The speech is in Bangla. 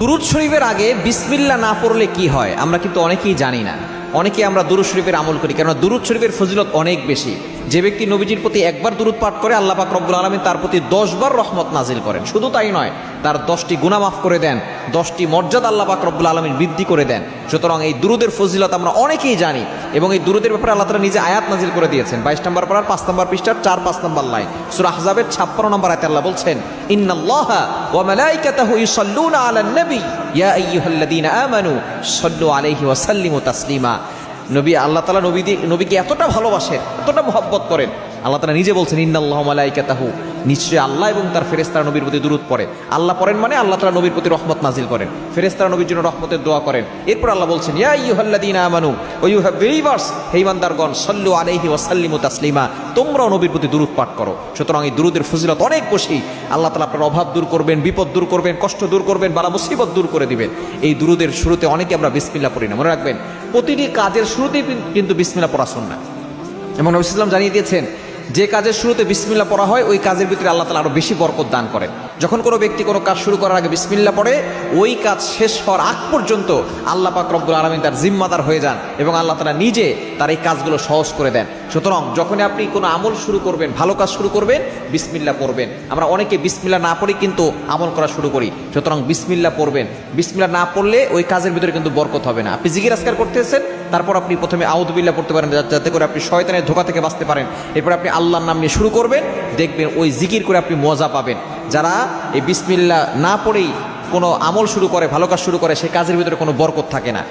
দুরূদ শরীফের আগে বিসমিল্লাহ না পড়লে কি হয় আমরা কিন্তু অনেকেই জানি না। অনেকে আমরা দুরূদ শরীফের আমল করি, কেননা দুরূদ শরীফের ফজিলত অনেক বেশি। যে ব্যক্তি নবীজির প্রতি একবার দুরূদ পাঠ করে আল্লাহ পাক রব্বুল আলামিন তার প্রতি 10 বার রহমত নাজিল করেন। শুধু তাই নয়, তার 10টি গুনাহ মাফ করে দেন, 10টি মর্যাদা আল্লাহ পাক রব্বুল আলামিন বৃদ্ধি করে দেন। সুতরাং এই দুরূদের ফজিলত আমরা অনেকেই জানি এবং এই দুরূদের ব্যাপারে আল্লাহ তাআলা নিজে আয়াত নাজিল করে দিয়েছেন। 22 নম্বর পারার 5 নম্বর পৃষ্ঠার 4-5 নম্বর লাইন সূরা আহজাবের 56 নম্বর আয়াতে আল্লাহ বলছেন, ইন্নাল্লাহা ওয়া মালাইকাতাহু ইউসাল্লুনা আলান নবী ইয়া আইয়ুহাল্লাযীনা আমানু সাল্লু আলাইহি ওয়া সাল্লিমু তাসলিমা। নবী আল্লাহ তাআলা নবীকে এতটা ভালোবাসেন, এতটা মহব্বত করেন, আল্লাহ তাআলা নিজে বলছেন ইন্নাল্লাহা ওয়া মালাইকাতাহু, নিশ্চয়ই আল্লাহ এবং তার ফেরেশতারা নবীর প্রতি দুরূদ পড়ে। আল্লাহ পড়েন মানে আল্লাহ তাআলা নবীর প্রতি রহমত নাজিল করেন, ফেরেশতারা নবীর জন্য রহমতের দোয়া করেন। এরপর আল্লাহ বলছেন ইয়া আইয়ুহাল্লাযীনা আমানু ওয়া ইউ হ্যাভ বিলিভার্স, হে ঈমানদারগণ, সাল্লু আলাইহি ওয়া সাল্লিমু তাসলিমা, তোমরাও নবীর প্রতি দুরূদ পাঠ করো। সুতরাং এই দুরূদের ফজিলত অনেক বেশি। আল্লাহ তাআলা আপনার অভাব দূর করবেন, বিপদ দূর করবেন, কষ্ট দূর করবেন, বালা মুসিবত দূর করে দিবেন। এই দুরূদের শুরুতে অনেকে আমরা বিসমিল্লাহ পড়ি না। মনে রাখবেন, প্রতিটি কাজের শুরুতেই কিন্তু বিসমিল্লাহ পড়া সুন্নাহ। এবং নবী সাল্লাল্লাহু আলাইহি ওয়াসাল্লাম জানিয়ে দিয়েছেন, যে কাজের শুরুতে বিসমিল্লাহ পড়া হয় ওই কাজের ভিতরে আল্লাহ তাআলা আরো বেশি বরকত দান করেন। যখন কোনো ব্যক্তি কোনো কাজ শুরু করার আগে বিসমিল্লাহ পড়ে, ওই কাজ শেষ হওয়ার আগ পর্যন্ত আল্লাহ পাক রব্বুল আলামিন তার জিম্মাদার হয়ে যান এবং আল্লাহ তাআলা নিজে তার এই কাজগুলো সহজ করে দেন। সুতরাং যখনই আপনি কোনো আমল শুরু করবেন, ভালো কাজ শুরু করবেন, বিসমিল্লাহ পড়বেন। আমরা অনেকে বিসমিল্লাহ না পড়ি কিন্তু আমল করা শুরু করি। সুতরাং বিসমিল্লাহ পড়বেন। বিসমিল্লাহ না পড়লে ওই কাজের ভিতরে কিন্তু বরকত হবে না। আপনি জিকির আজকার করতেছেন, তারপর আপনি প্রথমে আউযু বিল্লাহ পড়তে পারেন যাতে করে আপনি শয়তানের ধোঁকা থেকে বাঁচতে পারেন। এরপর আপনি আল্লাহর নাম নিয়ে শুরু করবেন, দেখবেন ওই জিকির করে আপনি মজা পাবেন। যারা এই বিসমিল্লাহ না পড়েই কোনো আমল শুরু করে, ভালো কাজ শুরু করে, সেই কাজের ভিতরে কোনো বরকত থাকে না।